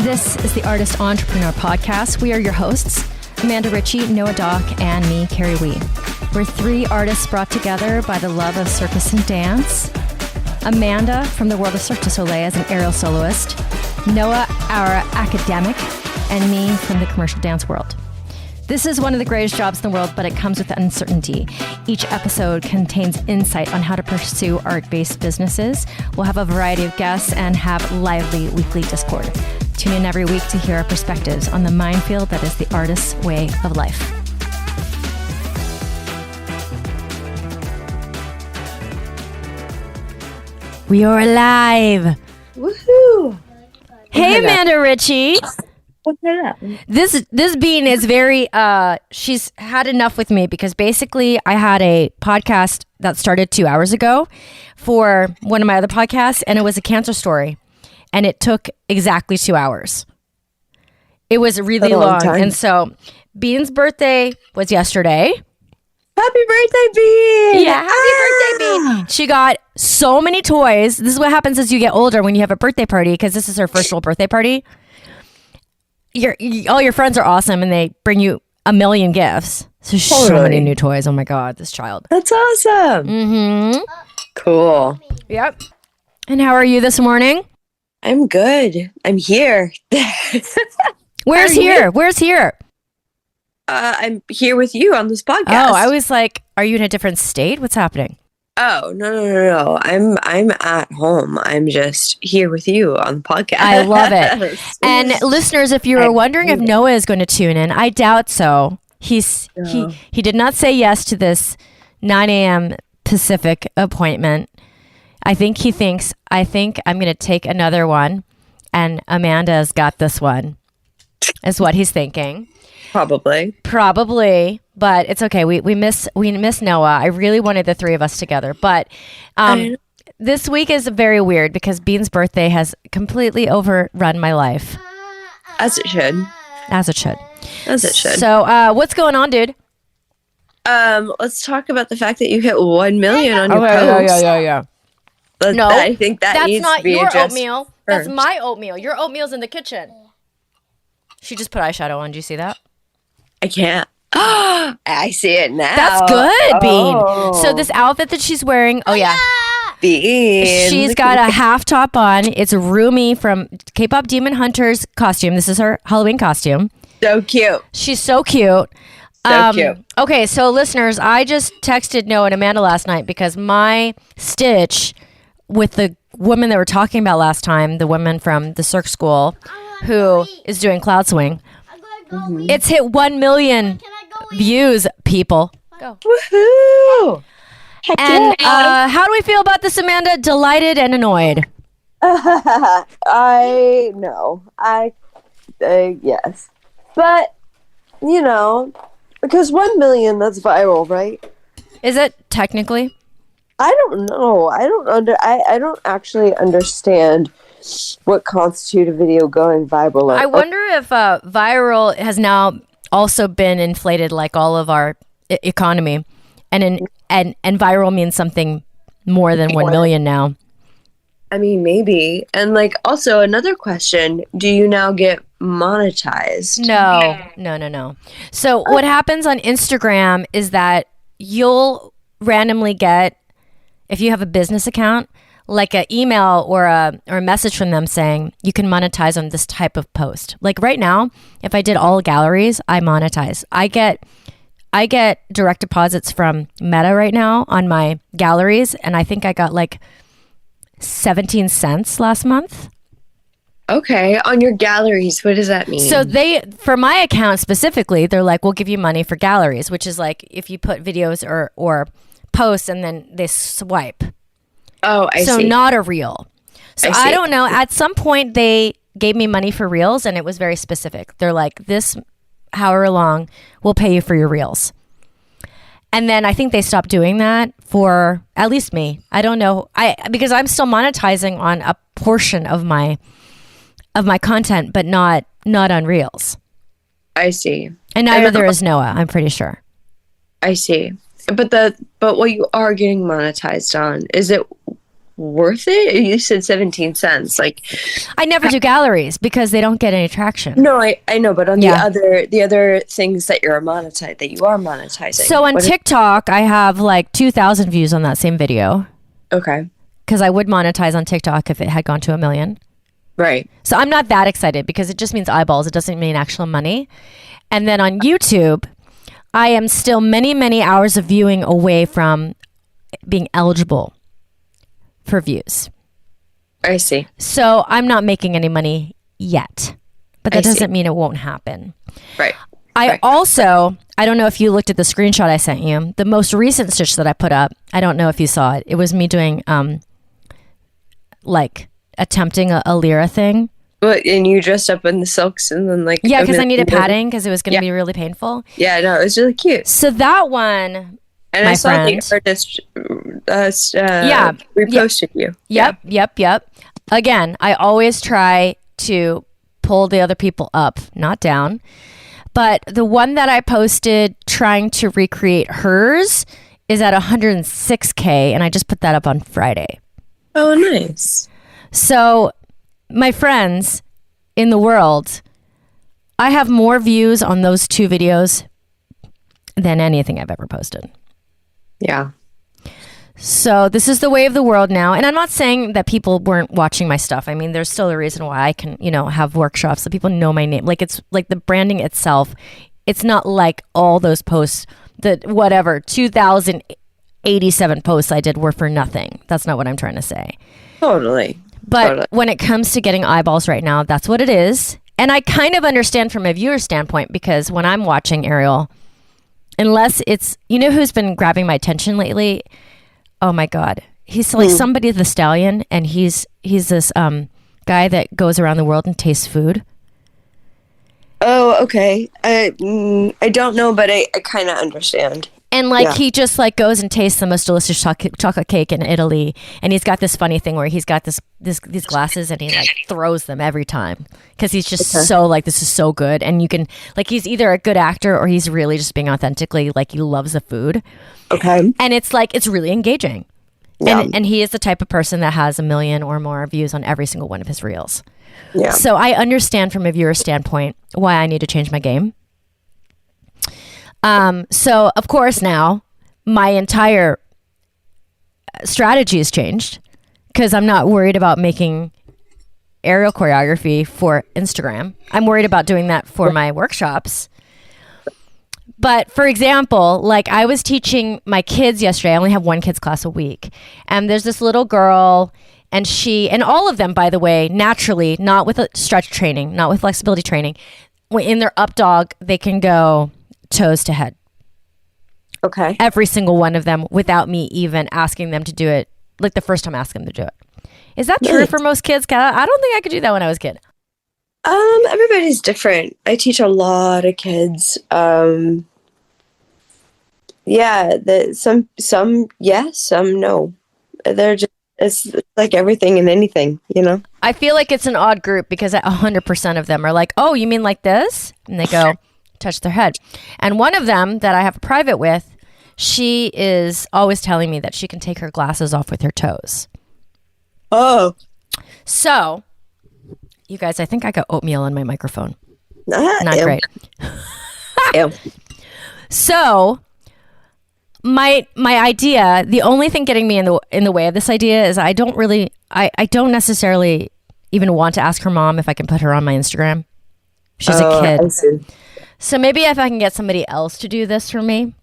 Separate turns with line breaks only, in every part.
This is the Artist Entrepreneur Podcast. We are your hosts, Amanda Ritchie, Noah Dock, and me, Carrie Wee. We're three artists brought together by the love of circus and dance. Amanda from the world of Cirque du Soleil as an aerial soloist. Noah, our academic, and me from the commercial dance world. This is one of the greatest jobs in the world, but it comes with uncertainty. Each episode contains insight on how to pursue art-based businesses. We'll have a variety of guests and have lively weekly Discord. Tune in every week to hear our perspectives on the minefield that is the artist's way of life. We are alive.
Woohoo!
Hey, Amanda Ritchie.
What's that?
This bean is very, she's had enough with me because basically I had a podcast that started 2 hours ago for one of my other podcasts, and it was a cancer story, and it took exactly 2 hours. It was really long. And so Bean's birthday was yesterday.
Happy birthday, Bean!
Yeah, happy birthday, Bean. She got so many toys. This is what happens as you get older when you have a birthday party, because this is her first real birthday party. All your friends are awesome, and they bring you a million gifts. So many new toys. Oh my God, this child.
That's awesome.
Mm-hmm.
Cool.
Yep. And how are you this morning?
I'm good. I'm here.
Where's here? Where's here?
I'm here with you on this podcast.
Oh, I was like, are you in a different state? What's happening?
Oh, no. I'm at home. I'm just here with you on the podcast.
I love it. And listeners, if you were wondering if Noah is going to tune in, I doubt so. He did not say yes to this 9 a.m. Pacific appointment. I think I'm going to take another one, and Amanda's got this one, is what he's thinking. Probably, but it's okay. We miss Noah. I really wanted the three of us together, but this week is very weird because Bean's birthday has completely overrun my life.
As it should.
So, what's going on, dude?
Let's talk about the fact that you hit 1 million on your post.
Yeah. No,
I think that's needs
not
to be
your
addressed
oatmeal.
first.
That's my oatmeal. Your oatmeal's in the kitchen. She just put eyeshadow on. Do you see that?
I can't. I see it now.
That's good, Bean. So this outfit that she's wearing,
Bean.
She's got a half top on. It's Rumi from K-pop Demon Hunter's costume. This is her Halloween costume.
So cute.
She's so cute.
Cute.
Okay, so listeners, I just texted Noah and Amanda last night because my stitch with the woman that we're talking about last time, the woman from the Cirque School who is doing Cloud Swing, it's hit 1 million views, people. Go.
Woohoo!
And how do we feel about this, Amanda? Delighted and annoyed?
I know. Yes. But, because 1 million, that's viral, right?
Is it technically?
I don't know. I don't actually understand what constitutes a video going viral.
I wonder if viral has now also been inflated like all of our economy, and viral means something more than 1 million now.
I mean, maybe. And also another question, do you now get monetized?
No. So what happens on Instagram is that you'll randomly get, if you have a business account, like an email or a message from them saying you can monetize on this type of post. Like right now, if I did all galleries, I monetize. I get direct deposits from Meta right now on my galleries, and I think I got 17 cents last month.
Okay, on your galleries, what does that mean?
So for my account specifically, they're like, we'll give you money for galleries, which is like if you put videos or posts and then they swipe.
Oh, I see.
So not a reel. So I don't know. At some point, they gave me money for reels, and it was very specific. They're like, this, however long, we'll pay you for your reels. And then I think they stopped doing that for at least me. I don't know. Because I'm still monetizing on a portion of my content, but not on reels.
I see.
And neither is Noah, I'm pretty sure.
I see. But what you are getting monetized on, is it worth it? You said 17 cents. Like,
I never do galleries because they don't get any traction.
no, I know, but on the other things that you are monetizing.
So on TikTok, I have like 2,000 views on that same video.
Okay.
Because I would monetize on TikTok if it had gone to 1 million.
Right.
So I'm not that excited because it just means eyeballs. It doesn't mean actual money. And then on YouTube, I am still many, many hours of viewing away from being eligible for views.
I see.
So I'm not making any money yet, but that doesn't mean it won't happen.
Right.
I don't know if you looked at the screenshot I sent you. The most recent stitch that I put up, I don't know if you saw it. It was me doing like attempting a Lyra thing.
But and you dressed up in the silks and then like
because I needed padding because it was going to be really painful.
Yeah, no, it was really cute.
So that one,
and I saw the artist reposted you.
Yep. Again, I always try to pull the other people up, not down. But the one that I posted trying to recreate hers is at 106K, and I just put that up on Friday.
Oh, nice.
So, my friends in the world, I have more views on those 2 videos than anything I've ever posted.
Yeah.
So this is the way of the world now. And I'm not saying that people weren't watching my stuff. I mean, there's still a reason why I can, have workshops so people know my name. Like it's like the branding itself. It's not like all those posts, the 2,087 posts I did were for nothing. That's not what I'm trying to say.
Totally.
But when it comes to getting eyeballs right now, that's what it is. And I kind of understand from a viewer standpoint because when I'm watching Ariel, unless it's, who's been grabbing my attention lately? Oh my God. He's like somebody the stallion, and he's this guy that goes around the world and tastes food.
Oh, okay. I don't know, but I kind of understand.
And he just goes and tastes the most delicious chocolate cake in Italy, and he's got this funny thing where he's got these glasses and he throws them every time because he's just so this is so good, and you can he's either a good actor or he's really just being authentically he loves the food.
Okay.
And it's it's really engaging. Yeah. And he is the type of person that has 1 million or more views on every single one of his reels. Yeah. So I understand from a viewer standpoint why I need to change my game. So of course now my entire strategy has changed because I'm not worried about making aerial choreography for Instagram. I'm worried about doing that for my workshops. But for example, I was teaching my kids yesterday. I only have 1 kids class a week. And there's this little girl, and all of them, by the way, naturally, not with a stretch training, not with flexibility training, in their up dog, they can go toes to head.
Okay.
Every single one of them without me even asking them to do it, the first time I asked them to do it. Is that true for most kids? I don't think I could do that when I was a kid.
Everybody's different. I teach a lot of kids. Some yes, some no. They're just, it's like everything and anything,
I feel like it's an odd group because 100% of them are oh, you mean like this? And they go touch their head. And one of them that I have a private with, she is always telling me that she can take her glasses off with her toes.
Oh.
So, you guys, I think I got oatmeal in my microphone. Not great.
Ew.
So, my idea, the only thing getting me in the way of this idea is I don't necessarily even want to ask her mom if I can put her on my Instagram. She's a kid.
I see.
So maybe if I can get somebody else to do this for me,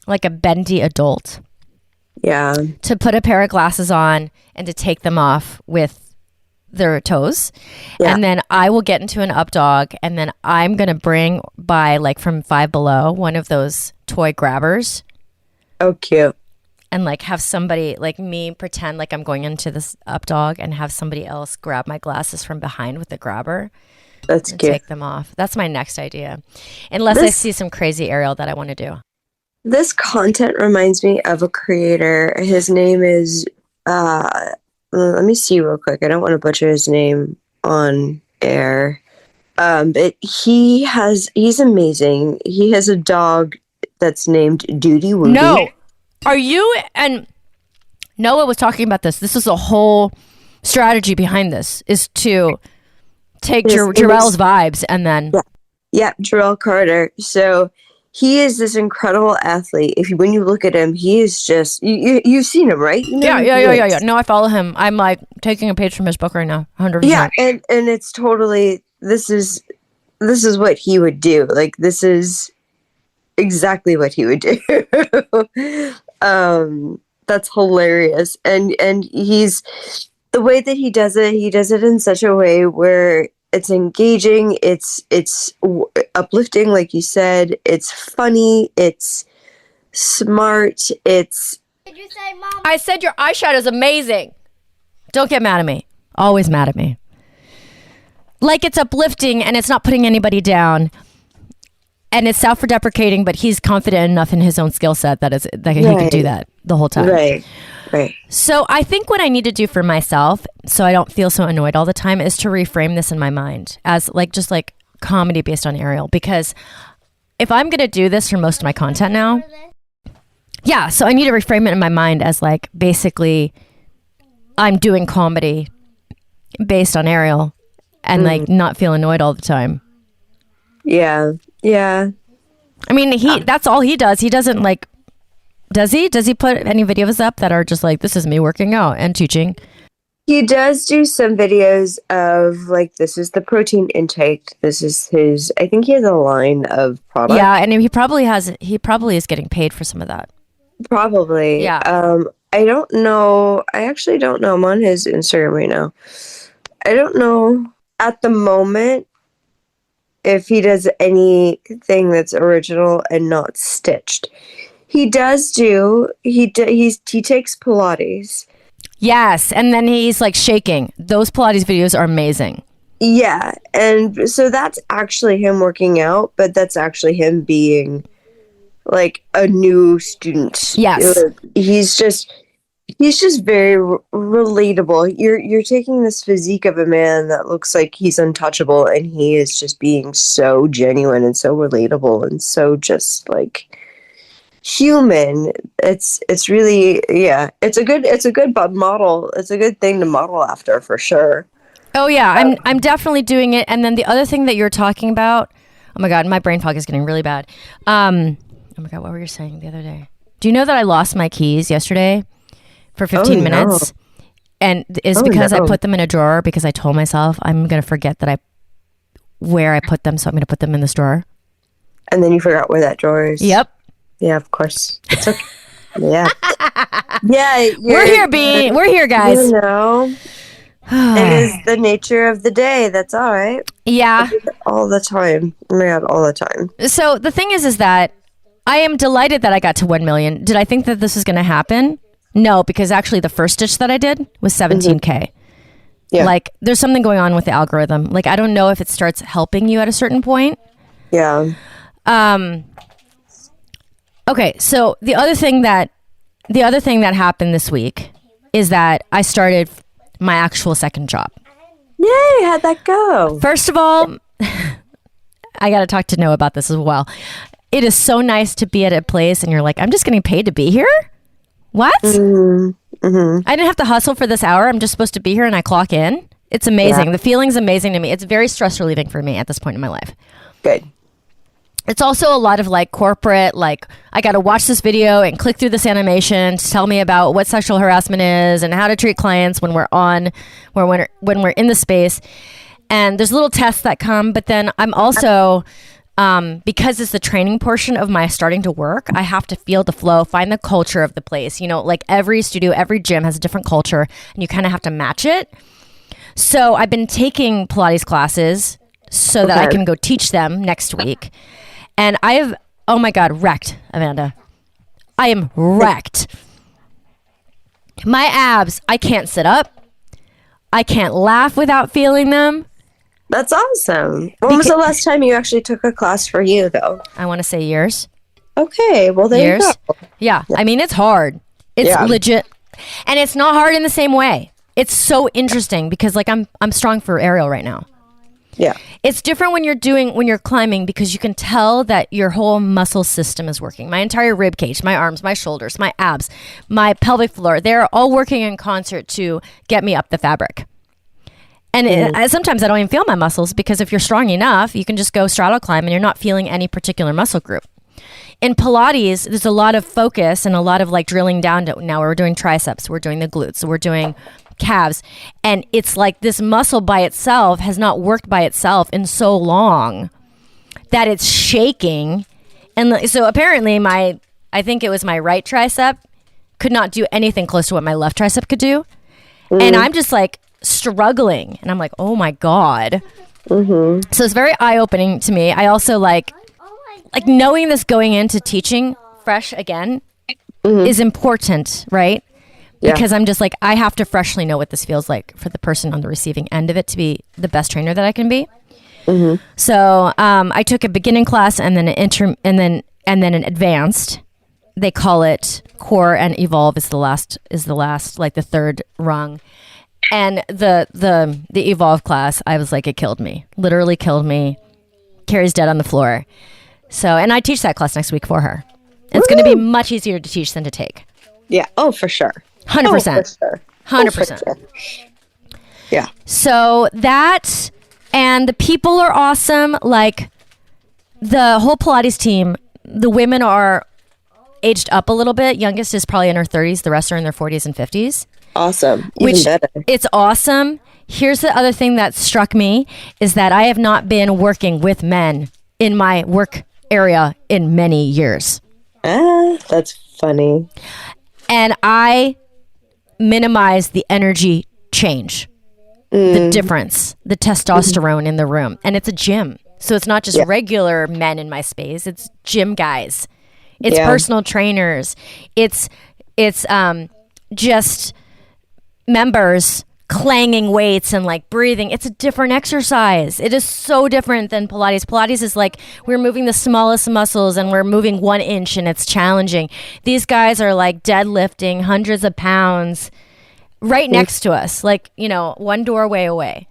like a bendy adult.
Yeah.
To put a pair of glasses on and to take them off with their toes. Yeah. And then I will get into an up dog, and then I'm going to bring by from Five Below one of those toy grabbers.
Oh, cute.
And have somebody me pretend I'm going into this up dog and have somebody else grab my glasses from behind with the grabber.
That's cute.
Take them off. That's my next idea. Unless I see some crazy aerial that I want to do.
This content reminds me of a creator. His name is let me see real quick. I don't want to butcher his name on air. But he's amazing. He has a dog that's named Duty Woody.
No. Are you, and Noah was talking about this. This is a whole strategy behind this, is to take Jarrell's vibes and then...
Yeah, Jarrell Carter. So he is this incredible athlete. When you look at him, he is just... You've seen him, right? You know
Yeah. No, I follow him. I'm like taking a page from his book right now, 100%.
Yeah, and it's totally... This is what he would do. Like, this is exactly what he would do. That's hilarious. And he's... The way that he does it in such a way where it's engaging, it's uplifting, like you said, it's funny, it's smart, it's...
Did you say, Mom?
I said your eyeshadow is amazing. Don't get mad at me. Always mad at me. Like, it's uplifting and it's not putting anybody down. And it's self-deprecating, but he's confident enough in his own skill set that he can do that the whole time.
Right.
So I think what I need to do for myself, so I don't feel so annoyed all the time, is to reframe this in my mind as just comedy based on Ariel. Because if I'm going to do this for most of my content now, yeah, so I need to reframe it in my mind as basically I'm doing comedy based on Ariel and not feel annoyed all the time.
Yeah.
I mean, that's all he does. He doesn't does he put any videos up that are just this is me working out and teaching?
He does do some videos of this is the protein intake. This is his, I think he has a line of products.
Yeah, and he probably is getting paid for some of that.
Probably.
Yeah.
I don't know. I actually don't know. I'm on his Instagram right now. I don't know at the moment if he does anything that's original and not stitched. He does do. He takes Pilates.
Yes, and then he's shaking. Those Pilates videos are amazing.
Yeah, and so that's actually him working out, but that's actually him being a new student.
Yes,
he's just very relatable. You're taking this physique of a man that looks like he's untouchable, and he is just being so genuine and so relatable and so just human. It's really, yeah, it's a good model. It's a good thing to model after for sure.
Oh yeah, I'm definitely doing it. And then the other thing that you're talking about, oh my god, my brain fog is getting really bad. Oh my god, what were you saying the other day? Do you know that I lost my keys yesterday for 15 minutes? And it's because I put them in a drawer because I told myself I'm gonna forget where I put them, so I'm gonna put them in this drawer.
And then you forgot where that drawer is.
Yep.
Yeah, of course. It's okay. Yeah. Yeah.
We're here, guys.
You know, it is the nature of the day. That's all right.
Yeah.
All the time. Oh my god, all the time.
So the thing is that I am delighted that I got to 1 million. Did I think that this was going to happen? No, because actually the first stitch that I did was 17K. Mm-hmm. Yeah. There's something going on with the algorithm. I don't know if it starts helping you at a certain point.
Yeah.
Okay, so the other thing that happened this week is that I started my actual second job.
Yay, how'd that go?
First of all, I got to talk to Noah about this as well. It is so nice to be at a place and you're I'm just getting paid to be here? What? Mm-hmm. I didn't have to hustle for this hour. I'm just supposed to be here and I clock in. It's amazing. Yeah. The feeling's amazing to me. It's very stress relieving for me at this point in my life.
Good.
It's also a lot of corporate, I got to watch this video and click through this animation to tell me about what sexual harassment is and how to treat clients when we're in the space. And there's little tests that come, but then I'm also, because it's the training portion of my starting to work, I have to feel the flow, find the culture of the place. Every studio, every gym has a different culture and you kind of have to match it. So I've been taking Pilates classes so that I can go teach them next week. And I have, oh my god, wrecked, Amanda. I am wrecked. My abs, I can't sit up. I can't laugh without feeling them.
That's awesome. When was the last time you actually took a class for you, though?
I want to say years.
Okay, well, there you go.
Yeah, I mean, it's hard. It's legit. And it's not hard in the same way. It's so interesting because, I'm strong for Ariel right now.
Yeah.
It's different when you're climbing because you can tell that your whole muscle system is working. My entire rib cage, my arms, my shoulders, my abs, my pelvic floor, they're all working in concert to get me up the fabric. And sometimes I don't even feel my muscles because if you're strong enough, you can just go straddle climb and you're not feeling any particular muscle group. In Pilates, there's a lot of focus and a lot of like drilling down to, now we're doing triceps, we're doing the glutes, we're doing calves, and it's like this muscle by itself has not worked by itself in so long that it's shaking. And so apparently I think it was my right tricep could not do anything close to what my left tricep could do. And I'm just like struggling and I'm like, oh my God. So it's very eye-opening to me. I also like knowing this going into teaching fresh again is important, right? Because I'm just like, I have to freshly know what this feels like for the person on the receiving end of it to be the best trainer that I can be. So I took a beginning class and then and then an advanced. They call it core, and evolve is the last, like the third rung. And the evolve class, I was like, it killed me, literally killed me. Carrie's dead on the floor. So, and I teach that class next week for her. It's going to be much easier to teach than to take.
Yeah. Oh, for sure.
100%. 100%.
Yeah.
So that, and the people are awesome. Like the whole Pilates team, the women are aged up a little bit. Youngest is probably in her 30s. The rest are in their 40s and 50s.
Awesome. Even better.
It's awesome. Here's the other thing that struck me is that I have not been working with men in my work area in many years.
That's funny.
And I minimize the energy change, the difference, the testosterone in the room. And it's a gym. So it's not just regular men in my space. It's gym guys. It's personal trainers. It's just members clanging weights and like breathing. It's a different exercise. It is so different than Pilates. Pilates is like we're moving the smallest muscles and we're moving 1 inch and it's challenging. These guys are like deadlifting hundreds of pounds right next to us, like, you know, one doorway away.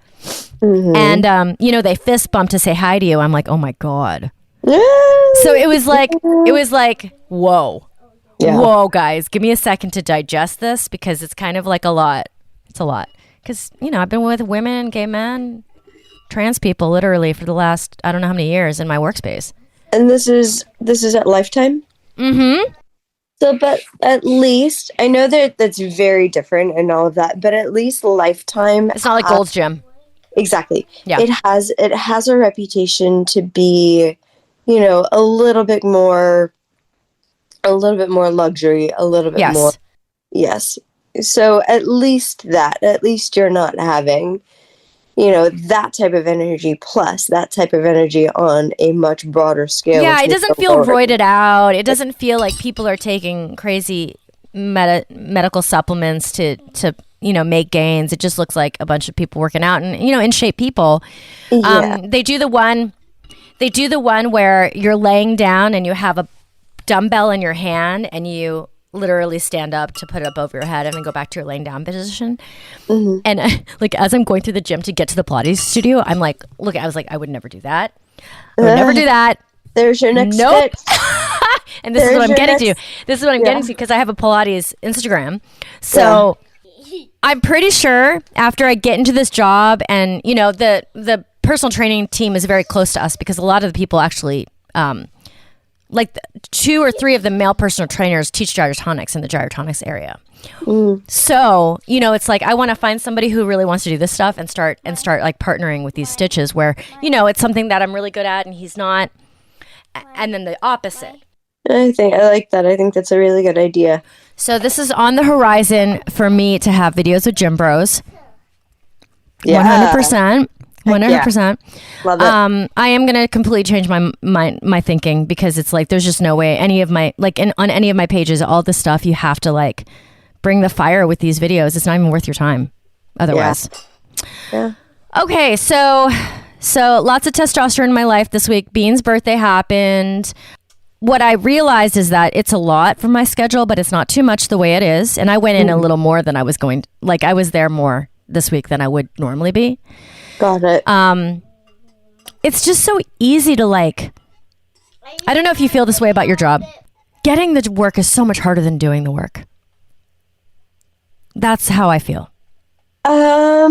And, you know, they fist bump to say hi to you. I'm like, oh my God. So it was like, whoa. Yeah. Whoa, guys, give me a second to digest this because it's kind of like a lot. It's a lot. Because, you know, I've been with women, gay men, trans people literally for the last, I don't know how many years in my workspace.
And this is at Lifetime? So, but at least, I know that that's very different and all of that, but at least Lifetime.
It's not like Gold's Gym.
Exactly.
Yeah.
It has a reputation to be, you know, a little bit more luxury, a little bit more. Yes. So at least you're not having, you know, that type of energy plus that type of energy on a much broader scale.
Yeah, it doesn't feel roided out. It doesn't feel like people are taking crazy medical supplements to you know, make gains. It just looks like a bunch of people working out and, you know, in shape people. They do the one where you're laying down and you have a dumbbell in your hand and you literally stand up to put it up over your head and then go back to your laying down position. And like as I'm going through the gym to get to the Pilates studio, I'm like, look, I was like, I would never do that. I would never do that.
There's your next fix.
And this is what I'm getting to. This is what I'm getting to because I have a Pilates Instagram. So I'm pretty sure after I get into this job and, you know, the personal training team is very close to us because a lot of the people actually, like 2 or 3 of the male personal trainers teach gyrotonics in the gyrotonics area. So, you know, it's like I want to find somebody who really wants to do this stuff and start like partnering with these stitches where, you know, it's something that I'm really good at and he's not. And then the opposite.
I like that. I think that's a really good idea.
So this is on the horizon for me to have videos with gym bros. 100%. 100%.
Love it.
I am going to completely change my thinking because it's like there's just no way any of my on any of my pages, all this stuff you have to like bring the fire with these videos. It's not even worth your time otherwise.
Yeah.
Okay, so lots of testosterone in my life this week. Bean's birthday happened. What I realized is that it's a lot for my schedule, but it's not too much the way it is. And I went in a little more than I was going. Like I was there more this week than I would normally be.
Got it.
it's just so easy to like, I don't know if you feel this way about your job. Getting the work is so much harder than doing the work. That's how I feel.
I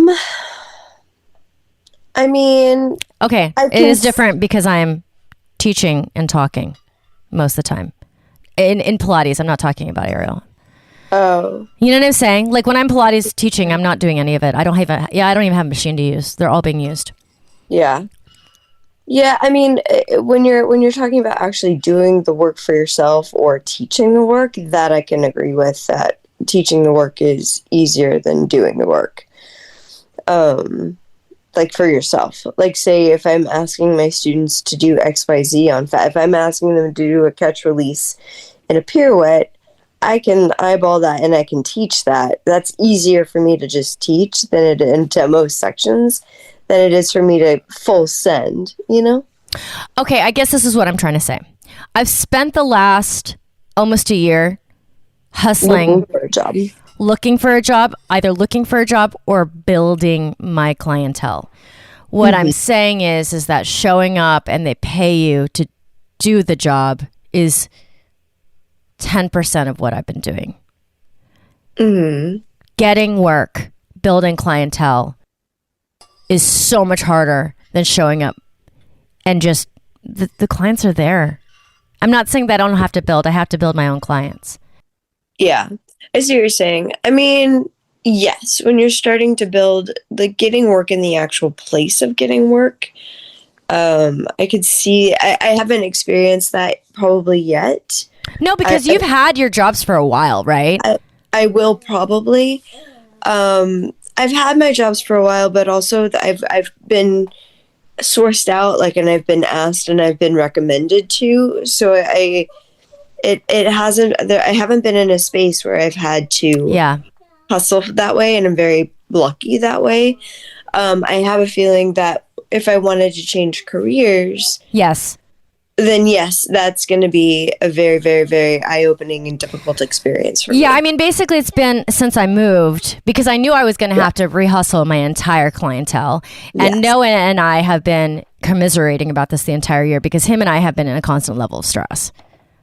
mean,
okay, it is different because I'm teaching and talking most of the time. In Pilates, I'm not talking about aerial.
Oh.
You know what I'm saying? Like when I'm Pilates teaching, I'm not doing any of it. I don't even have a machine to use. They're all being used.
Yeah. Yeah, I mean, when you're talking about actually doing the work for yourself or teaching the work, that I can agree with, that teaching the work is easier than doing the work. Like for yourself. Like say if I'm asking my students to do XYZ on fat, if I'm asking them to do a catch release and a pirouette, I can eyeball that and I can teach that. That's easier for me to just teach than it into most sections than it is for me to full send, you know?
Okay, I guess this is what I'm trying to say. I've spent the last almost a year hustling
Looking for a job.
Either looking for a job or building my clientele. What I'm saying is that showing up and they pay you to do the job is 10% of what I've been doing. Getting work, building clientele is so much harder than showing up and just the clients are there. I'm not saying that I don't have to build. I have to build my own clients.
Yeah, I see what you're saying. I mean, yes, when you're starting to build, like getting work in the actual place of getting work, I could see, I haven't experienced that probably yet.
No, because you've had your jobs for a while, right?
I will probably. I've had my jobs for a while, but also I've been sourced out, like, and I've been asked and I've been recommended to. So I haven't been in a space where I've had to hustle that way, and I'm very lucky that way. I have a feeling that if I wanted to change careers, then yes, that's going to be a very, very, very eye-opening and difficult experience for me.
Yeah, I mean, basically it's been since I moved, because I knew I was going to have to rehustle my entire clientele. And Noah and I have been commiserating about this the entire year, because him and I have been in a constant level of stress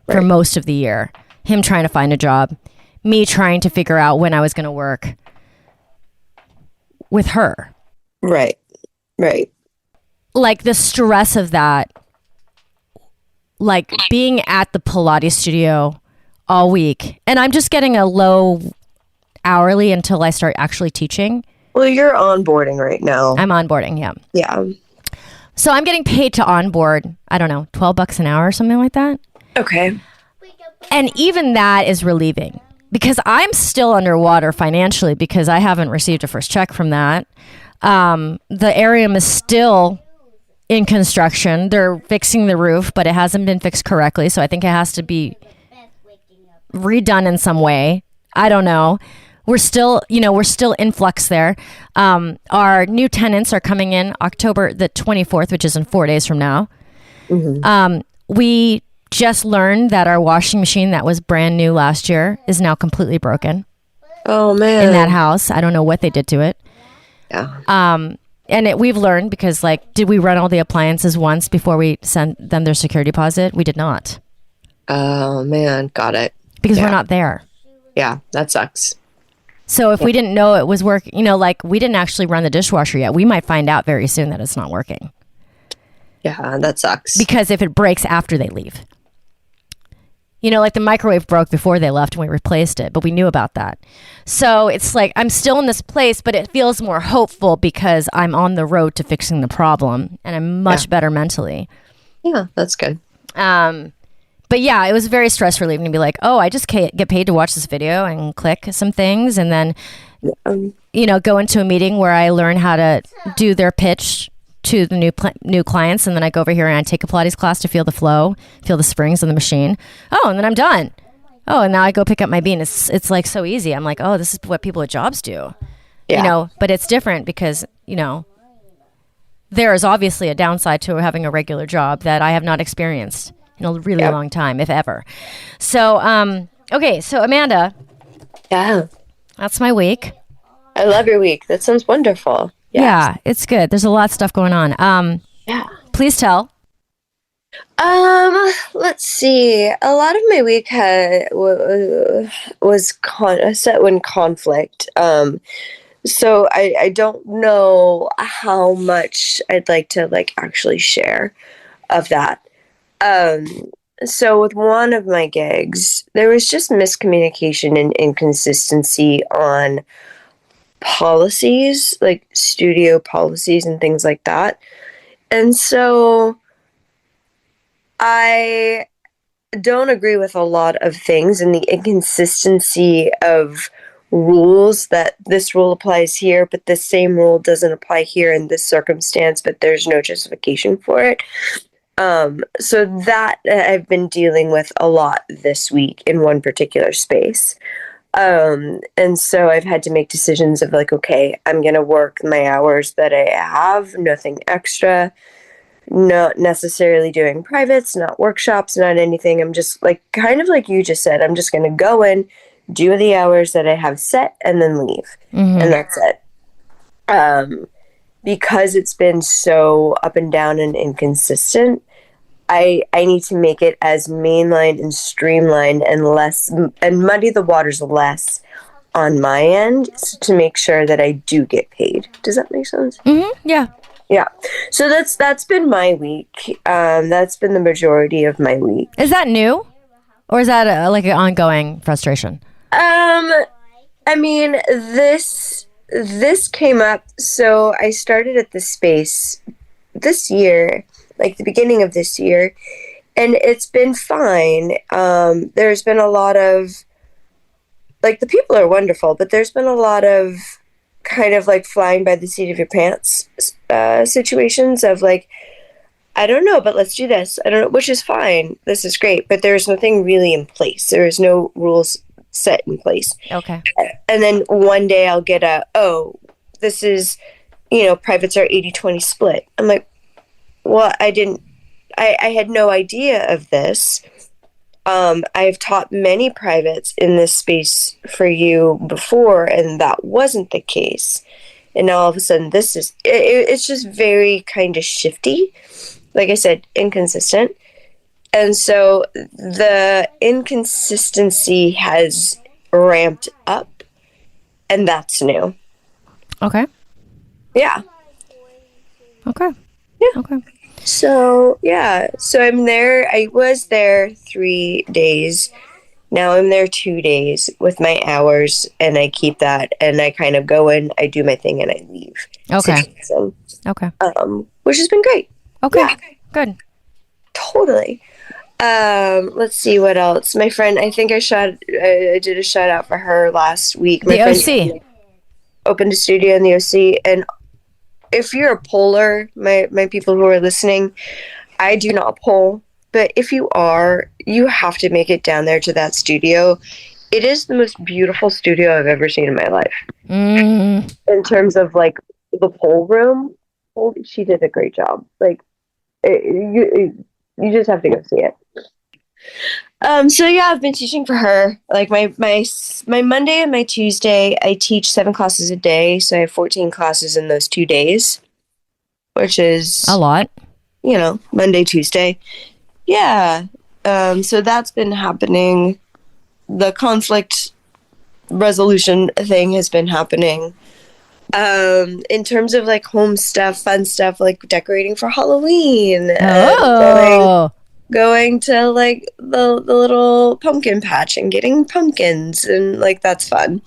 for most of the year. Him trying to find a job, me trying to figure out when I was going to work with her.
Right.
Like the stress of that, like being at the Pilates studio all week, and I'm just getting a low hourly until I start actually teaching.
Well, you're onboarding right now.
I'm onboarding, yeah.
Yeah.
So I'm getting paid to onboard, I don't know, $12 an hour or something like that.
Okay.
And even that is relieving, because I'm still underwater financially because I haven't received a first check from that. The area is still in construction. They're fixing the roof, but it hasn't been fixed correctly. So I think it has to be redone in some way. I don't know. We're still in flux there. Our new tenants are coming in October the 24th, which is in 4 days from now. We just learned that our washing machine that was brand new last year is now completely broken.
Oh, man.
In that house. I don't know what they did to it.
Yeah.
And we've learned, because, like, did we run all the appliances once before we sent them their security deposit? We did not.
Oh, man. Got it.
Because we're not there.
Yeah, that sucks.
So if we didn't know it was working, like, we didn't actually run the dishwasher yet. We might find out very soon that it's not working.
Yeah, that sucks.
Because if it breaks after they leave. Like the microwave broke before they left and we replaced it, but we knew about that. So it's like I'm still in this place, but it feels more hopeful because I'm on the road to fixing the problem and I'm much better mentally.
Yeah, that's good.
But yeah, it was very stress relieving to be like, oh, I just get paid to watch this video and click some things and then, go into a meeting where I learn how to do their pitch to the new clients, and then I go over here and I take a Pilates class to feel the flow, feel the springs on the machine. Oh, and then I'm done. Oh, and now I go pick up my bean. It's like so easy. I'm like, oh, this is what people with jobs do. But it's different because, there is obviously a downside to having a regular job that I have not experienced in a really long time, if ever. So, okay, so Amanda.
Yeah.
That's my week.
I love your week. That sounds wonderful. Yes.
Yeah, it's good. There's a lot of stuff going on. Please tell.
Let's see. A lot of my week was set in conflict. So I don't know how much I'd like to actually share of that. Um, so with one of my gigs, there was just miscommunication and inconsistency on policies, like studio policies and things like that. And so I don't agree with a lot of things, and the inconsistency of rules, that this rule applies here, but this same rule doesn't apply here in this circumstance, but there's no justification for it. So that I've been dealing with a lot this week in one particular space. And so I've had to make decisions of okay, I'm going to work my hours that I have, nothing extra, not necessarily doing privates, not workshops, not anything. I'm just kind of like you just said, I'm just going to go in, do the hours that I have set, and then leave.
Mm-hmm.
And that's it. Because it's been so up and down and inconsistent, I need to make it as mainline and streamlined and less, and muddy the waters less on my end, to make sure that I do get paid. Does that make sense?
Mm-hmm. Yeah.
Yeah. So that's been my week. That's been the majority of my week.
Is that new? Or is that an ongoing frustration?
I mean, this came up. So I started at this space this year, the beginning of this year, and it's been fine. There's been a lot of, the people are wonderful, but there's been a lot of kind of flying by the seat of your pants situations of I don't know, but let's do this. I don't know, which is fine. This is great, but there's nothing really in place. There is no rules set in place.
Okay.
And then one day I'll get this is, privates are 80-20 split. I'm like, well, I had no idea of this. I've taught many privates in this space for you before, and that wasn't the case. And now all of a sudden it's just very kind of shifty. Like I said, inconsistent. And so the inconsistency has ramped up, and that's new.
Okay.
Yeah.
Okay.
Yeah.
Okay.
So, yeah. So I'm there. I was there 3 days. Now I'm there 2 days with my hours, and I keep that, and I kind of go in, I do my thing, and I leave.
Okay. Okay.
Which has been great.
Okay.
Yeah.
Good.
Totally. Let's see what else. My friend, I think I did a shout out for her last week. My
the
friend
OC
opened a studio in the OC, and if you're a poller, my people who are listening, I do not poll, but if you are, you have to make it down there to that studio. It is the most beautiful studio I've ever seen in my life.
Mm.
In terms of the poll room, she did a great job. You just have to go see it. So yeah, I've been teaching for her. My Monday and my Tuesday, I teach 7 classes a day, so I have 14 classes in those 2 days, which is
a lot.
Monday, Tuesday. Yeah. So that's been happening. The conflict resolution thing has been happening. In terms of home stuff, fun stuff, decorating for Halloween. Going to the little pumpkin patch and getting pumpkins, and that's fun.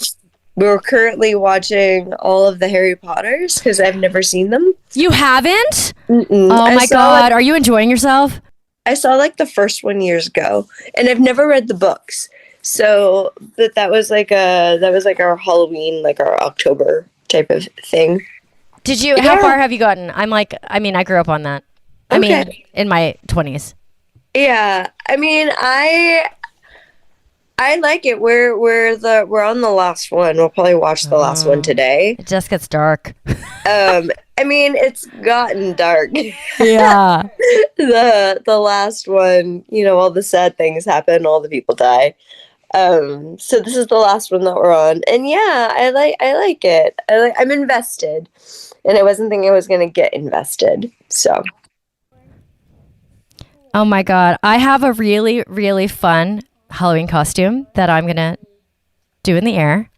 We're currently watching all of the Harry Potters because I've never seen them.
You haven't?
Mm-mm.
Oh my God. Are you enjoying yourself?
I saw the first one years ago, and I've never read the books. So that was our Halloween, our October type of thing.
Did you? How far have you gotten? I grew up on that.
Okay.
In my 20s.
Yeah, I like it. We're on the last one. We'll probably watch the last one today.
It just gets dark.
It's gotten dark.
Yeah.
The last one, all the sad things happen, all the people die. So this is the last one that we're on, and yeah, I like it. I'm invested, and I wasn't thinking I was gonna get invested. So
Oh my God. I have a really, really fun Halloween costume that I'm going to do in the air.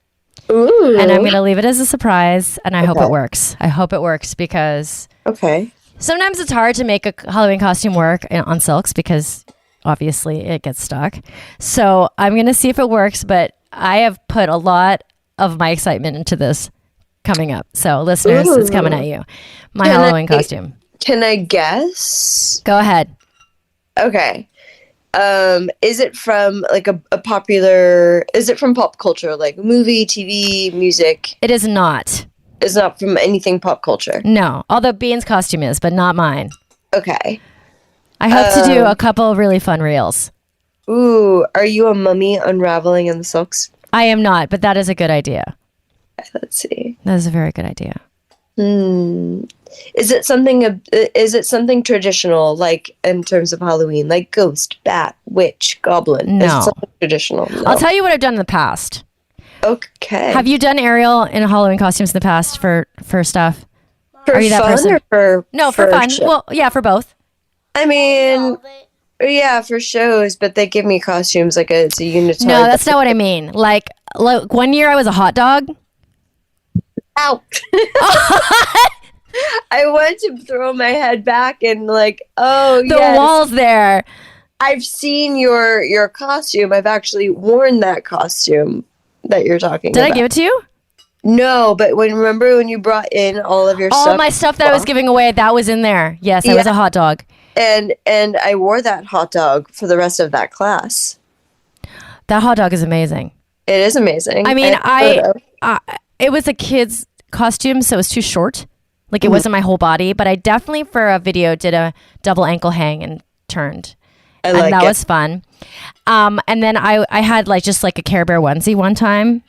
Ooh.
And I'm going to leave it as a surprise. And I hope
Okay.
it works. I hope it works because
Okay.
sometimes it's hard to make a Halloween costume work on silks because obviously it gets stuck. So I'm going to see if it works. But I have put a lot of my excitement into this coming up. So listeners, it's coming at you. My Halloween costume.
Can I guess?
Go ahead.
Okay. Is it from like a popular, is it from pop culture, like movie, TV, music?
It is not.
It's not from anything pop culture.
No. Although Bean's costume is, but not mine.
Okay.
I hope to do a couple of really fun reels.
Ooh, are you a mummy unraveling in the silks?
I am not, but that is a good idea.
Let's see.
That is a very good idea.
Is it something traditional, like in terms of Halloween, like ghost, bat, witch, goblin?
No.
Is it something traditional? No.
I'll tell you what I've done in the past.
Okay.
Have you done Ariel in Halloween costumes in the past for stuff?
for
Are you that
fun
person?
or for
No, for fun.
show?
Well, yeah, for both.
I mean, yeah, for shows, but they give me costumes like it's a unitard.
No, that's not what I mean. Like 1 year I was a hot dog.
Ow! I went to throw my head back and like, oh
The
yes,
walls there.
I've seen your costume. I've actually worn that costume that you're talking
Did
about.
I give it to you?
No, but remember when you brought in all of your
All
stuff?
my stuff that I was giving away, that was in there. Yes, I was
Yeah.
a hot dog.
and I wore that hot dog for the rest of that class.
That hot dog is amazing.
It is amazing.
I mean,
have a photo.
it was a kid's costume, so it was too short. Like it wasn't my whole body, but I definitely for a video did a double ankle hang and turned.
I
And
like
that
it.
was fun. And then I had like just like a Care Bear onesie one time.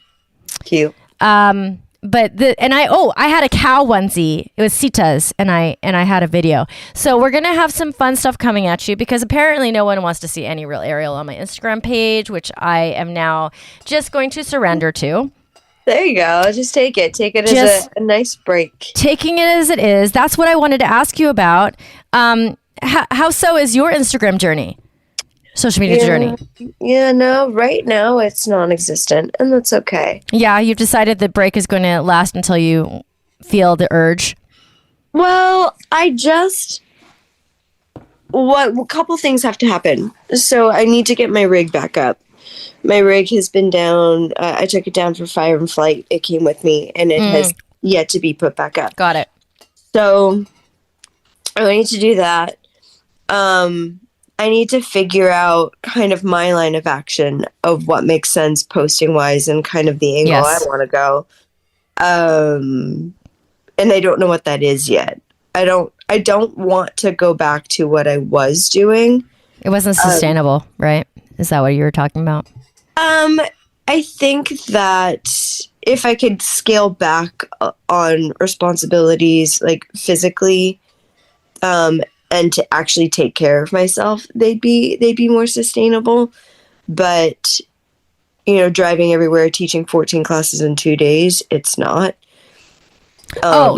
Cute.
But I had a cow onesie. It was Sita's, and I had a video. So we're gonna have some fun stuff coming at you because apparently no one wants to see any real Ariel on my Instagram page, which I am now just going to surrender to.
There you go. Just take it. Take it as
Just-
a nice break.
Taking it as it is. That's what I wanted to ask you about. How so is your Instagram journey? Social media journey.
Yeah, no, right now it's non-existent, and that's okay.
Yeah, you've decided the break is going to last until you feel the urge.
Well, a couple things have to happen. So I need to get my rig back up. My rig has been down. I took it down for fire and flight. It came with me, and it has yet to be put back up.
Got it.
So I need to do that. I need to figure out kind of my line of action of what makes sense posting wise and kind of the angle
Yes.
I want to go. And I don't know what that is yet. I don't want to go back to what I was doing.
It wasn't sustainable, right? Is that what you were talking about?
I think that if I could scale back on responsibilities like physically, and to actually take care of myself, they'd be more sustainable. But driving everywhere, teaching 14 classes in 2 days, it's not.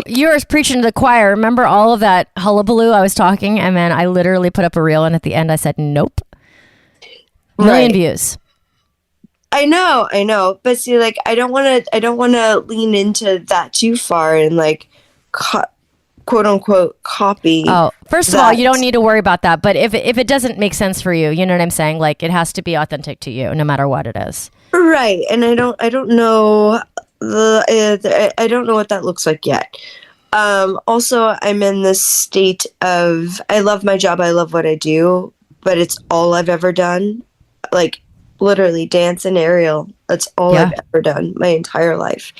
You're preaching to the choir. Remember all of that hullabaloo I was talking, and then I literally put up a reel, and at the end I said, nope. Million
Right.
views.
I know. But see, like, I don't want to lean into that too far and like, quote unquote, copy.
Oh, first of all, you don't need to worry about that. But if it doesn't make sense for you, you know what I'm saying? Like it has to be authentic to you, no matter what it is.
Right, and I don't know I don't know what that looks like yet. Also, I'm in this state of I love my job, I love what I do, but it's all I've ever done. Like literally dance and aerial. That's all
Yeah.
I've ever done my entire life.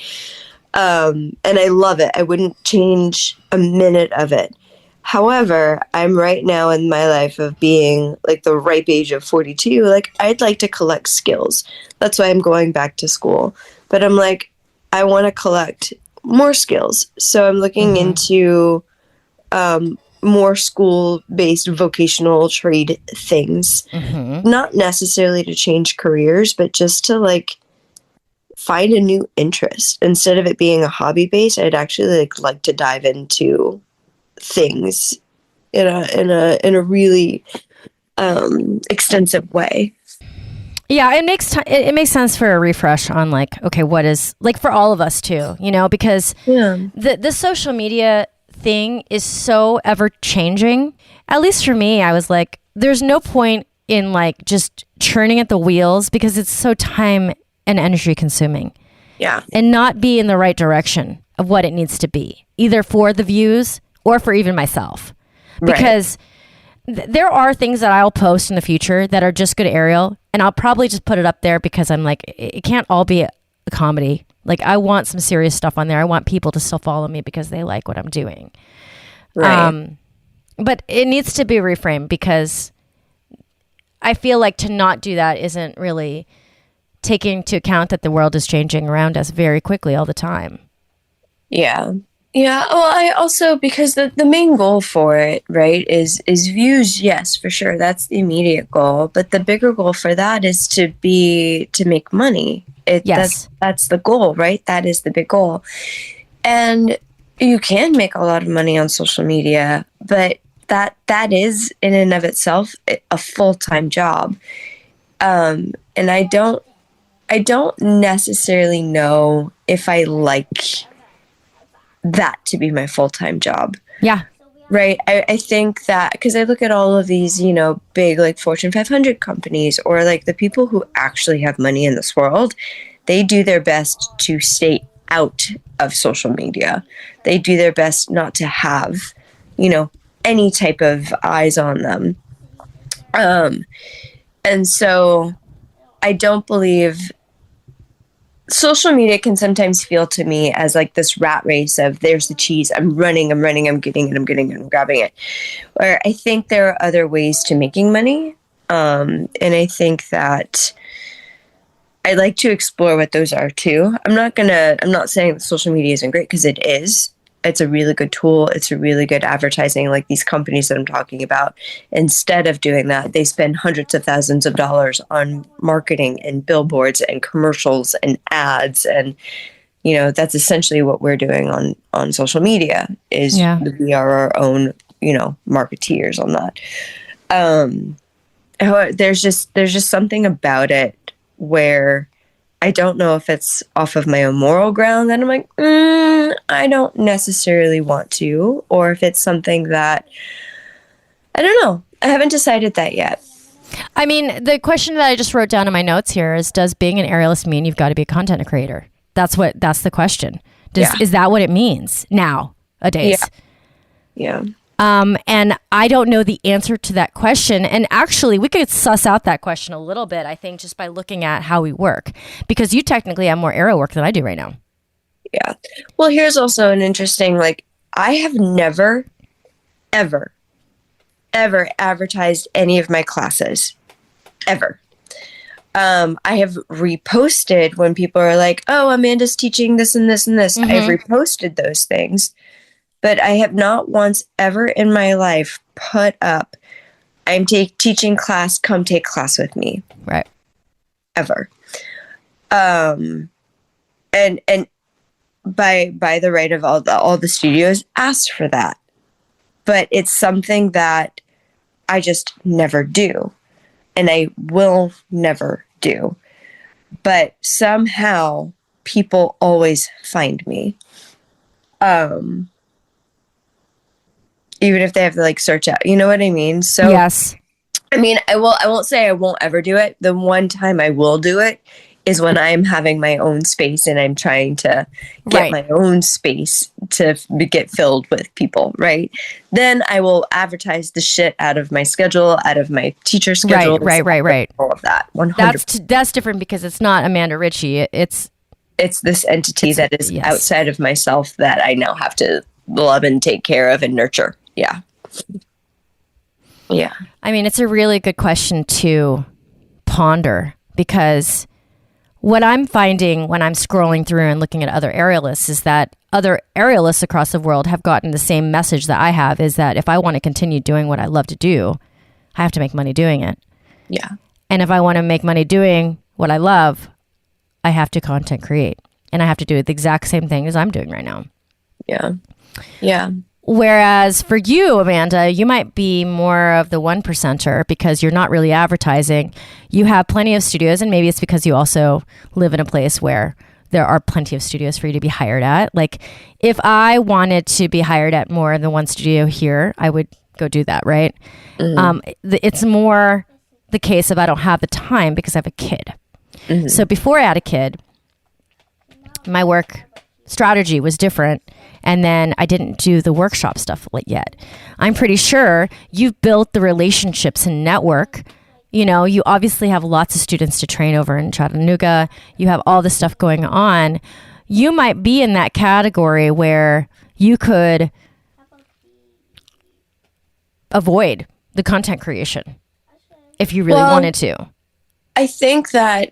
And I love it. I wouldn't change a minute of it. However, I'm right now in my life of being like the ripe age of 42. Like I'd like to collect skills. That's why I'm going back to school. But I'm like, I want to collect more skills. So I'm looking into more school-based vocational trade things. Not necessarily to change careers, but just to like find a new interest. Instead of it being a hobby base, I'd actually like to dive into things in a really extensive way.
Yeah, it makes sense for a refresh on like, okay, what is like for all of us too, because the social media thing is so ever changing. At least for me, I was like, there's no point in like just churning at the wheels because it's so time and energy consuming.
Yeah.
And not be in the right direction of what it needs to be, either for the views or for even myself. Because there are things that I'll post in the future that are just good Ariel, and I'll probably just put it up there because I'm like, it can't all be a comedy. Like, I want some serious stuff on there. I want people to still follow me because they like what I'm doing.
Right.
But it needs to be reframed because I feel like to not do that isn't really taking into account that the world is changing around us very quickly all the time.
Yeah. Yeah. Well, I also, because the main goal for it, right, is views. Yes, for sure. That's the immediate goal. But the bigger goal for that is to make money.
Yes.
That's the goal, right? That is the big goal. And you can make a lot of money on social media, but that is in and of itself a full-time job. And I don't necessarily know if I like that to be my full-time job.
Yeah.
Right. I think that because I look at all of these, big like Fortune 500 companies or like the people who actually have money in this world, they do their best to stay out of social media. They do their best not to have, any type of eyes on them. And so I don't believe social media can sometimes feel to me as like this rat race of there's the cheese, I'm running, I'm getting it, I'm grabbing it. Where I think there are other ways to making money. And I think that I'd like to explore what those are too. I'm not saying that social media isn't great because it is. It's a really good tool. It's a really good advertising, like these companies that I'm talking about. Instead of doing that, they spend hundreds of thousands of dollars on marketing and billboards and commercials and ads. And, that's essentially what we're doing on social media is we are our own, marketeers on that. There's just something about it where I don't know if it's off of my own moral ground that I'm like, I don't necessarily want to, or if it's something that, I don't know. I haven't decided that yet.
I mean, the question that I just wrote down in my notes here is, does being an aerialist mean you've got to be a content creator? That's the question. Is that what it means nowadays?
Yeah.
And I don't know the answer to that question. And actually, we could suss out that question a little bit, I think, just by looking at how we work. Because you technically have more aerial work than I do right now.
Yeah. Well, here's also an interesting, I have never, ever, ever advertised any of my classes. Ever. I have reposted when people are like, oh, Amanda's teaching this and this and this.
Mm-hmm.
I've reposted those things. But I have not once ever in my life put up, I'm teaching class, come take class with me.
Right.
Ever. And by the right of all the studios asked for that. But it's something that I just never do. And I will never do. But somehow people always find me. Even if they have to search out, you know what I mean? So
yes.
I mean, I won't say I won't ever do it. The one time I will do it is when I'm having my own space and I'm trying to get my own space to get filled with people, right? Then I will advertise the shit out of my schedule, out of my teacher schedule.
Right.
All of that. 100%.
That's different because it's not Amanda Ritchie. It's
this entity that is outside of myself that I now have to love and take care of and nurture. Yeah. Yeah.
I mean, it's a really good question to ponder because what I'm finding when I'm scrolling through and looking at other aerialists is that other aerialists across the world have gotten the same message that I have, is that if I want to continue doing what I love to do, I have to make money doing it.
Yeah.
And if I want to make money doing what I love, I have to content create. And I have to do the exact same thing as I'm doing right now.
Yeah. Yeah.
Whereas for you, Amanda, you might be more of the 1%er because you're not really advertising. You have plenty of studios, and maybe it's because you also live in a place where there are plenty of studios for you to be hired at. Like if I wanted to be hired at more than one studio here, I would go do that, right? It's more the case of I don't have the time because I have a kid. So before I had a kid, my work strategy was different. And then I didn't do the workshop stuff yet. I'm pretty sure you've built the relationships and network. You know, you obviously have lots of students to train over in Chattanooga. You have all this stuff going on. You might be in that category where you could avoid the content creation if you really wanted to.
I think that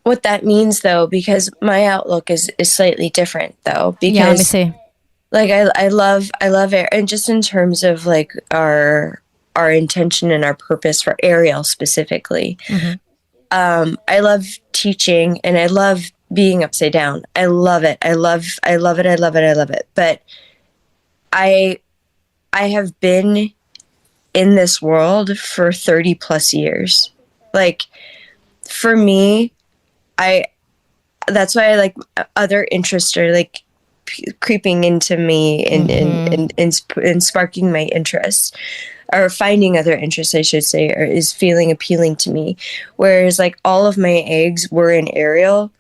what that means, though, because my outlook is slightly different, though. Because,
let me see.
Like I love it, and just in terms of like our intention and our purpose for Aerial specifically. I love teaching, and I love being upside down. I love it. I love it. But I have been in this world for 30 plus years. Like for me, that's why I like other interests are like creeping into me and sparking my interest, or finding other interests, I should say, or is feeling appealing to me. Whereas like all of my eggs were in Aerial,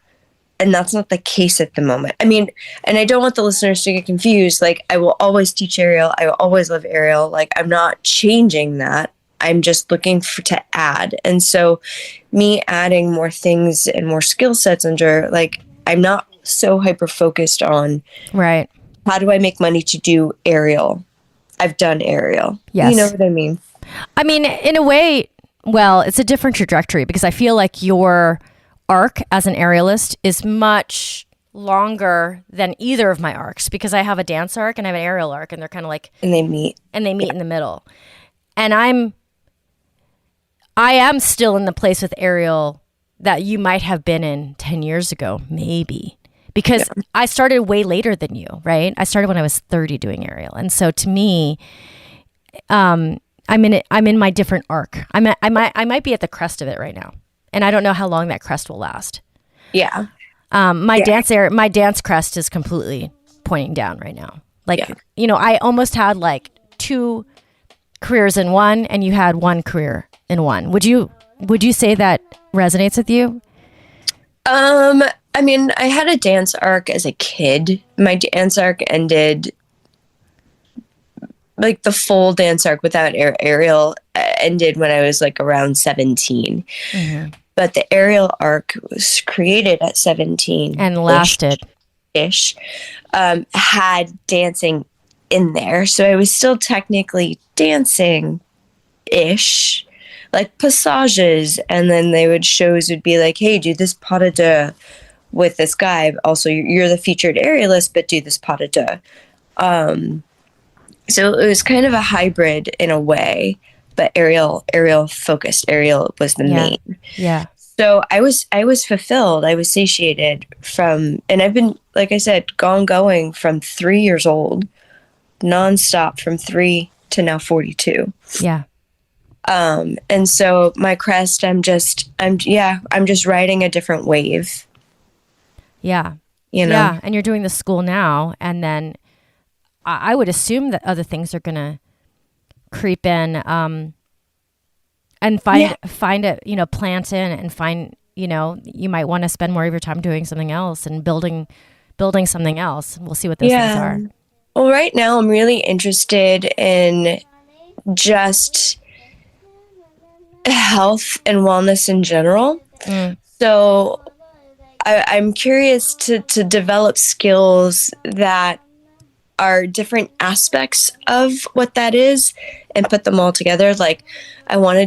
and that's not the case at the moment. I mean, and I don't want the listeners to get confused. Like I will always teach Aerial. I will always love Aerial. Like I'm not changing that. I'm just looking to add. And so me adding more things and more skill sets under, like, I'm not so hyper focused on
right.
How do I make money to do Aerial? I've done Aerial.
Yes.
You know what I mean?
I mean, in a way, well, it's a different trajectory because I feel like your arc as an aerialist is much longer than either of my arcs, because I have a dance arc and I have an aerial arc, and they're kind of like,
and they meet
in the middle. And I am still in the place with Aerial that you might have been in 10 years ago, maybe. Because I started way later than you, right? I started when I was 30 doing Aerial. And so to me, I'm in my different arc. I might be at the crest of it right now. And I don't know how long that crest will last.
Yeah.
My dance crest is completely pointing down right now. Like, you know, I almost had like 2 careers in one, and you had 1 career in one. Would you say that resonates with you?
I mean, I had a dance arc as a kid. My dance arc ended, like the full dance arc without Aerial ended when I was like around 17. Mm-hmm. But the Aerial arc was created at 17
and lasted
ish. Had dancing in there, so I was still technically dancing ish, like passages, and then shows would be like, hey, do this pas de deux with this guy. Also, you're the featured aerialist, but do this pas de deux. So it was kind of a hybrid in a way, but aerial focused. Aerial was the main. Yeah. So I was fulfilled. I was satiated from, and I've been, like I said, going from 3 years old, nonstop from 3 to now 42.
Yeah.
And so my crest, I'm just riding a different wave.
Yeah.
You know?
Yeah. And you're doing the school now. And then I would assume that other things are going to creep in, and find it, you know, plant in and find, you know, you might want to spend more of your time doing something else and building something else. We'll see what those things are.
Well, right now I'm really interested in just health and wellness in general. So I'm curious to develop skills that are different aspects of what that is and put them all together. Like, I want to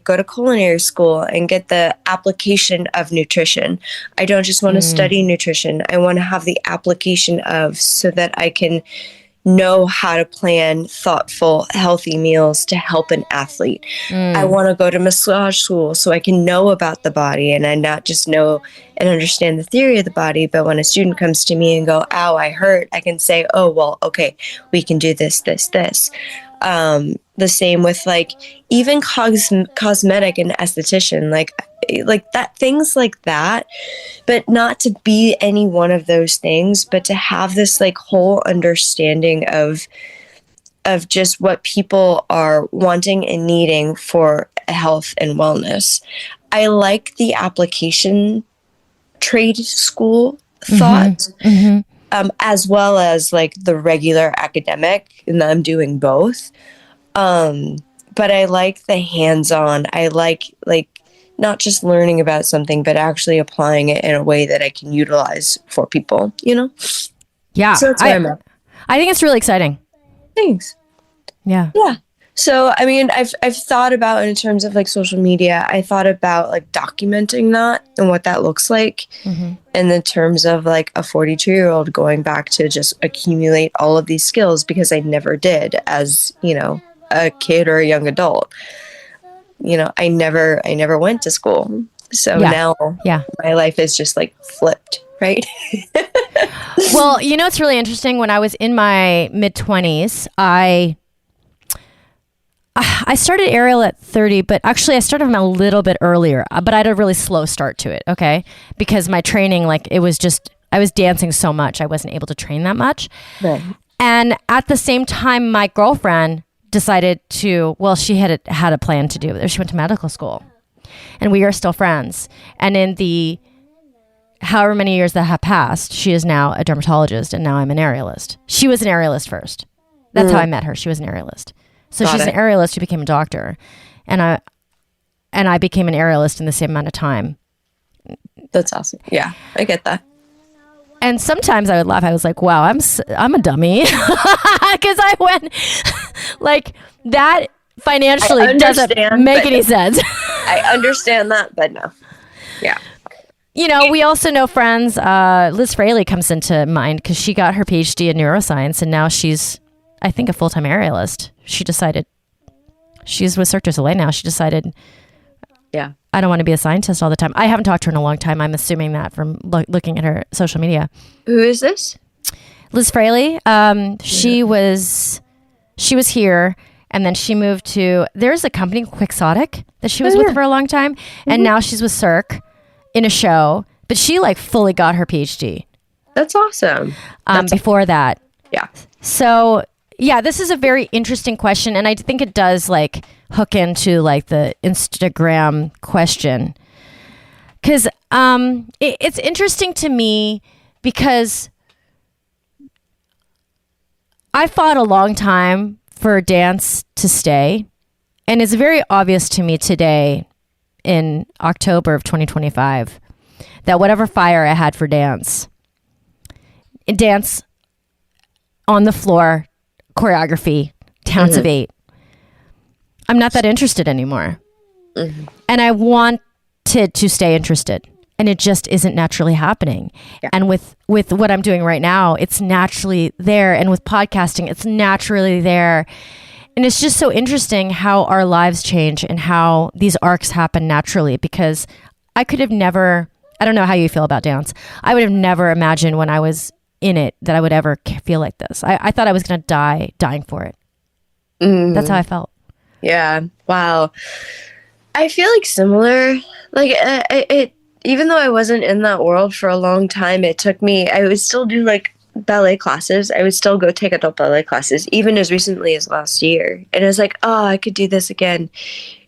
go to culinary school and get the application of nutrition. I don't just want to study nutrition. I want to have the application of, so that I can know how to plan thoughtful, healthy meals to help an athlete. I want to go to massage school so I can know about the body, and I not just know and understand the theory of the body, but when a student comes to me and go, ow, I hurt, I can say, oh, well, okay, we can do this, this, this. The same with like even cosmetic and esthetician, like that, things like that, but not to be any one of those things, but to have this like whole understanding of just what people are wanting and needing for health and wellness. I like the application trade school thought, as well as like the regular academic, and I'm doing both. But I like the hands-on. I like not just learning about something, but actually applying it in a way that I can utilize for people, you know?
Yeah.
So that's where I'm at.
I think it's really exciting.
Thanks.
Yeah.
Yeah. So, I mean, I've thought about, in terms of like social media, I thought about like documenting that and what that looks like in the terms of like a 42-year-old going back to just accumulate all of these skills, because I never did as, you know, a kid or a young adult. You know, I never went to school. So now my life is just like flipped, right?
Well, you know, it's really interesting. When I was in my mid-20s, I started aerial at 30, but actually I started them a little bit earlier, but I had a really slow start to it, okay? Because my training, like, it was just, I was dancing so much, I wasn't able to train that much.
Right.
And at the same time, my girlfriend decided to, well, she had a plan to do it. She went to medical school, and we are still friends. And in the however many years that have passed, she is now a dermatologist, and now I'm an aerialist. She was an aerialist first. That's how I met her. She was an aerialist. So she's an aerialist who became a doctor, and I became an aerialist in the same amount of time.
That's awesome. Yeah, I get that.
And sometimes I would laugh. I was like, "Wow, I'm a dummy," because I went like that financially doesn't make any sense.
I understand that, but no. Yeah.
You know, we also know friends. Liz Fraley comes into mind because she got her PhD in neuroscience, and now she's, I think, a full-time aerialist. She decided, she's with Cirque du Soleil now. She decided, I don't want to be a scientist all the time. I haven't talked to her in a long time. I'm assuming that from looking at her social media.
Who is this?
Liz Fraley. She was here, and then she moved to, there's a company, Quixotic, that she was with for a long time, and now she's with Cirque in a show, but she like fully got her PhD.
That's awesome.
Before that.
Yeah.
So yeah, this is a very interesting question, and I think it does like hook into like the Instagram question, because it's interesting to me because I fought a long time for dance to stay, and it's very obvious to me today in October of 2025 that whatever fire I had for dance on the floor, choreography, Towns of 8, I'm not that interested anymore. And I wanted to stay interested, and it just isn't naturally happening. And with what I'm doing right now, it's naturally there, and with podcasting, it's naturally there. And it's just so interesting how our lives change and how these arcs happen naturally, because I could have never, I don't know how you feel about dance, I would have never imagined when I was in it that I would ever feel like this. I thought I was going to dying for it. That's how I felt.
Yeah. Wow. I feel like similar. Like it, even though I wasn't in that world for a long time, it took me, I would still do like ballet classes. I would still go take adult ballet classes, even as recently as last year. And it was like, oh, I could do this again.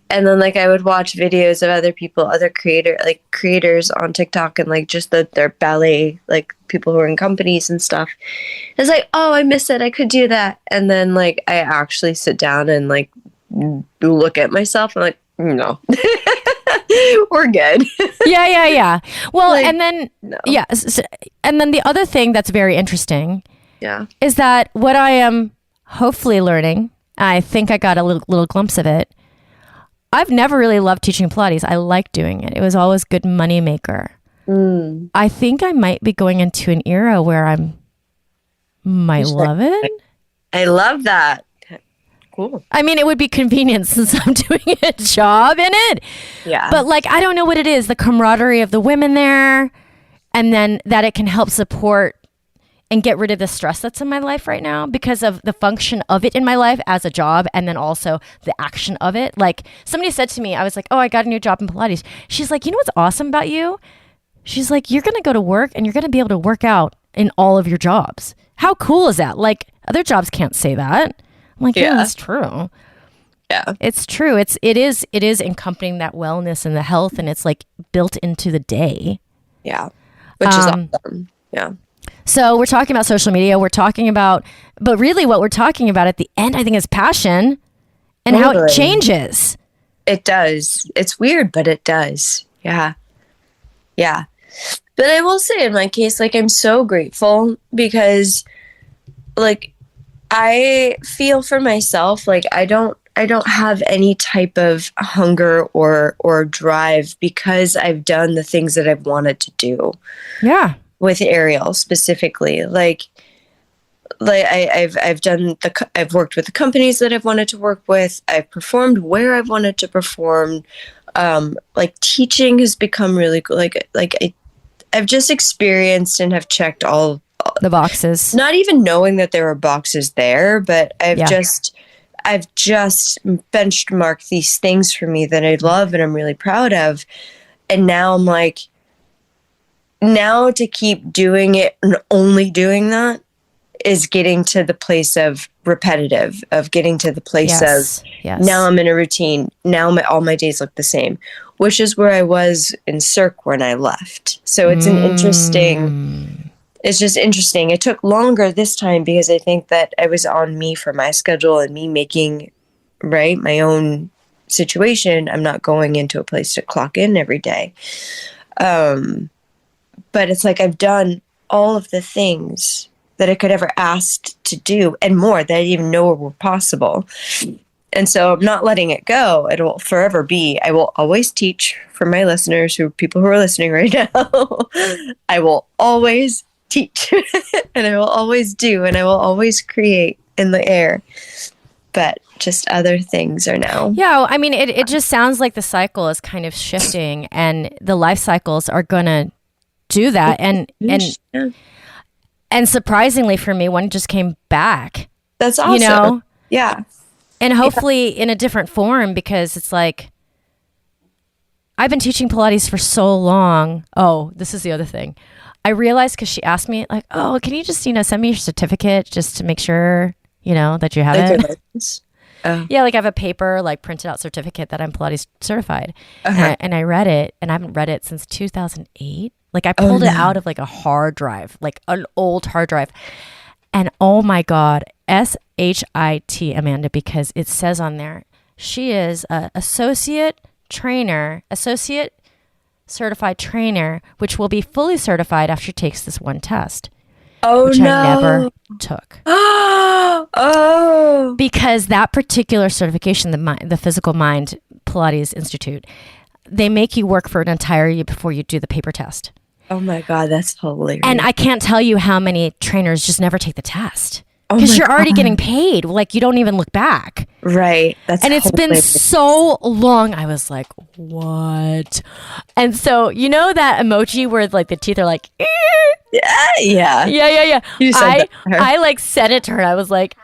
And then like I would watch videos of other people, other creators on TikTok, and like just their ballet, like people who are in companies and stuff. It's like, oh, I miss it. I could do that. And then like I actually sit down and like look at myself. I'm like, no, we're good.
Yeah. Well, like, and then
no.
And then the other thing that's very interesting, is that what I am hopefully learning, I think I got a little glimpse of it. I've never really loved teaching Pilates. I like doing it. It was always a good money maker. I think I might be going into an era where I might love it.
I love that. Cool.
I mean, it would be convenient since I'm doing a job in it.
Yeah.
But like, I don't know what it is, the camaraderie of the women there, and then that it can help support and get rid of the stress that's in my life right now because of the function of it in my life as a job, and then also the action of it. Like, somebody said to me, I was like, oh, I got a new job in Pilates. She's like, you know what's awesome about you? She's like, you're going to go to work and you're going to be able to work out in all of your jobs. How cool is that? Like, other jobs can't say that. I'm like, yeah, that's true.
Yeah.
It's true. It is encompassing that wellness and the health, and it's like built into the day.
Yeah. Which is awesome. Yeah.
So we're talking about social media. We're talking about, but really what we're talking about at the end, I think, is passion and how it changes.
It does. It's weird, but it does. Yeah. Yeah. But I will say in my case, like, I'm so grateful because, like, I feel for myself, like, I don't have any type of hunger or drive because I've done the things that I've wanted to do.
Yeah.
With Aerial specifically, like I've I've worked with the companies that I've wanted to work with. I've performed where I've wanted to perform. Like, teaching has become really cool. I've just experienced and have checked all
the boxes,
not even knowing that there were boxes there, but I've just benchmarked these things for me that I love and I'm really proud of. And now I'm like, now to keep doing it and only doing that is getting to the place of repetitive, of getting to the place of now I'm in a routine. Now all my days look the same, which is where I was in Cirque when I left. So it's it's just interesting. It took longer this time because I think that I was on me for my schedule and me making my own situation. I'm not going into a place to clock in every day. But it's like I've done all of the things that I could ever asked to do and more that I didn't even know were possible. And so I'm not letting it go. It will forever be. I will always teach for my listeners, people who are listening right now. I will always teach and I will always do, and I will always create in the air. But just other things are now.
Yeah, I mean, it just sounds like the cycle is kind of shifting, and the life cycles are going to do that. And surprisingly for me, one just came back.
That's awesome.
You know?
Yeah.
And hopefully in a different form, because it's like, I've been teaching Pilates for so long. Oh, this is the other thing. I realized, because she asked me, like, oh, can you just, send me your certificate just to make sure, that you have it? Yeah, like I have a paper, like printed out certificate that I'm Pilates certified. And I read it, and I haven't read it since 2008. Like, I pulled it out of like a hard drive, like an old hard drive. And oh my God, SHIT, Amanda, because it says on there, she is a associate certified trainer, which will be fully certified after she takes this one test. Which I never took. Because that particular certification, the Physical Mind Pilates Institute, they make you work for an entire year before you do the paper test.
Oh my God, that's hilarious.
And I can't tell you how many trainers just never take the test. Because you're already getting paid. Like, you don't even look back.
Right.
And it's been so long. I was like, what? And so, that emoji where like the teeth are like, eh.
Yeah.
You said that to her. I like said it to her. I was like,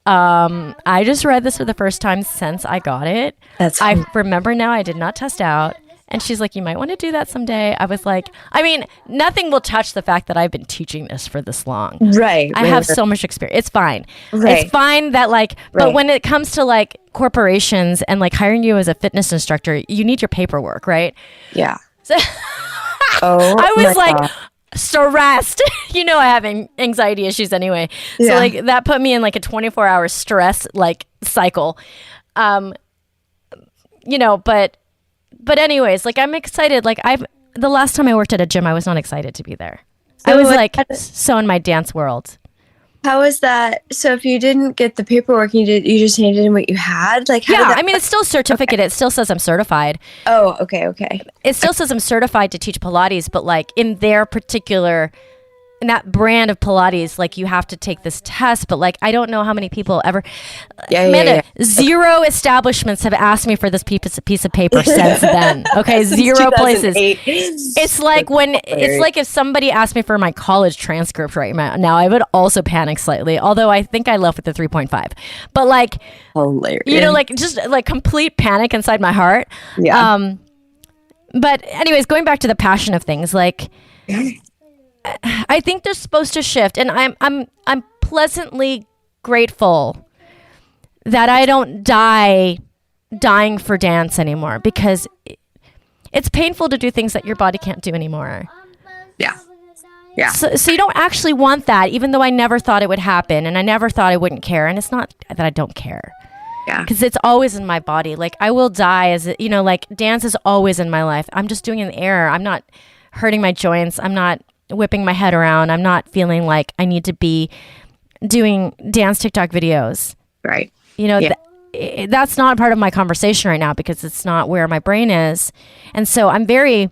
I just read this for the first time since I got it. I remember now I did not test out. And she's like, you might want to do that someday. I was like, I mean, nothing will touch the fact that I've been teaching this for this long.
Right.
I have so much experience. It's fine. Right. It's fine that but when it comes to like corporations and like hiring you as a fitness instructor, you need your paperwork, right?
Yeah.
So I was like stressed. I have anxiety issues anyway. So like that put me in like a 24-hour stress like cycle. But anyways, like I'm excited. Like the last time I worked at a gym, I was not excited to be there. So I was like so in my dance world.
How is that? So if you didn't get the paperwork, you just handed in what you had? Like,
I mean, it's still a certificate. It still says I'm certified.
Oh, okay.
It still says I'm certified to teach Pilates, but like in their particular that brand of Pilates, like you have to take this test, but like I don't know how many people ever.
Yeah.
Zero establishments have asked me for this piece of paper since then. Okay, zero places. It's like it's like if somebody asked me for my college transcript right now, I would also panic slightly. Although I think I left with the 3.5, but like
hilarious.
You know, like just like complete panic inside my heart.
Yeah.
But anyways, going back to the passion of things, like. I think they're supposed to shift, and I'm pleasantly grateful that I don't dying for dance anymore, because it's painful to do things that your body can't do anymore.
Yeah.
So you don't actually want that, even though I never thought it would happen, and I never thought I wouldn't care, and it's not that I don't care.
Yeah.
Because it's always in my body. Like I will die like dance is always in my life. I'm just doing it in the air. I'm not hurting my joints. I'm not whipping my head around. I'm not feeling like I need to be doing dance TikTok videos.
Right.
You know, that's not part of my conversation right now, because it's not where my brain is. And so I'm very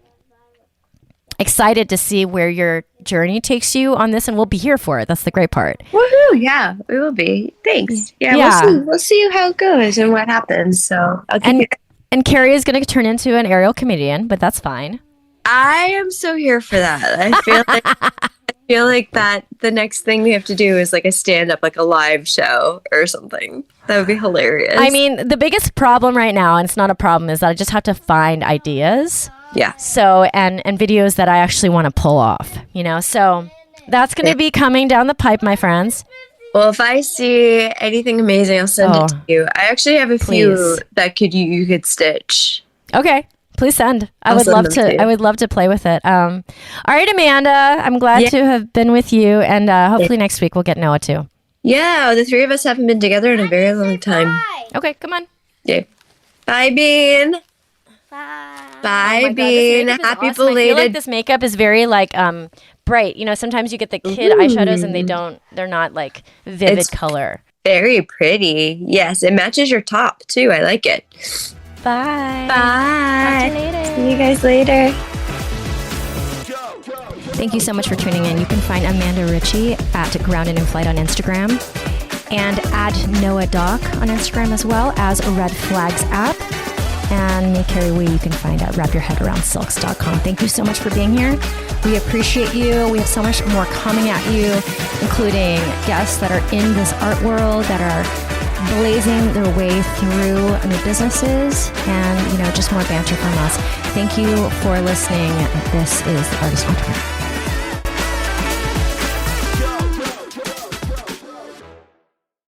excited to see where your journey takes you on this, and we'll be here for it. That's the great part.
Woohoo! Yeah, we will be. Thanks. Yeah. We'll see how it goes and what happens. So
and Carrie is going to turn into an aerial comedian, but that's fine.
I am so here for that. I feel like that the next thing we have to do is like a stand-up, like a live show or something. That would be hilarious.
I mean, the biggest problem right now, and it's not a problem, is that I just have to find ideas.
Yeah.
So, and videos that I actually want to pull off, you know? So that's going to be coming down the pipe, my friends.
Well, if I see anything amazing, I'll send it to you. I actually have a few that you could stitch.
Okay. Please send. I would love to play with it. All right, Amanda, I'm glad to have been with you, and hopefully next week we'll get Noah too.
Yeah, the three of us haven't been together in a very long time.
Okay, come on.
Yeah. Bye, Bean. Bye, Bean. Happy belated. I feel
like this makeup is very like bright. You know, sometimes you get the kid eyeshadows and they're not like vivid color.
Very pretty. Yes, it matches your top too. I like it.
Bye.
Bye.
Talk to you later.
See you guys later.
Thank you so much for tuning in. You can find Amanda Ritchie at Grounded in Flight on Instagram, and at Noah Doc on Instagram, as well as Red Flags app. And me, Carrie Wee, you can find at wrapyourheadaroundsilks.com. Thank you so much for being here. We appreciate you. We have so much more coming at you, including guests that are in this art world, that are blazing their way through new businesses, and just more banter from us. Thank you for listening. This is The Artist Entrepreneur.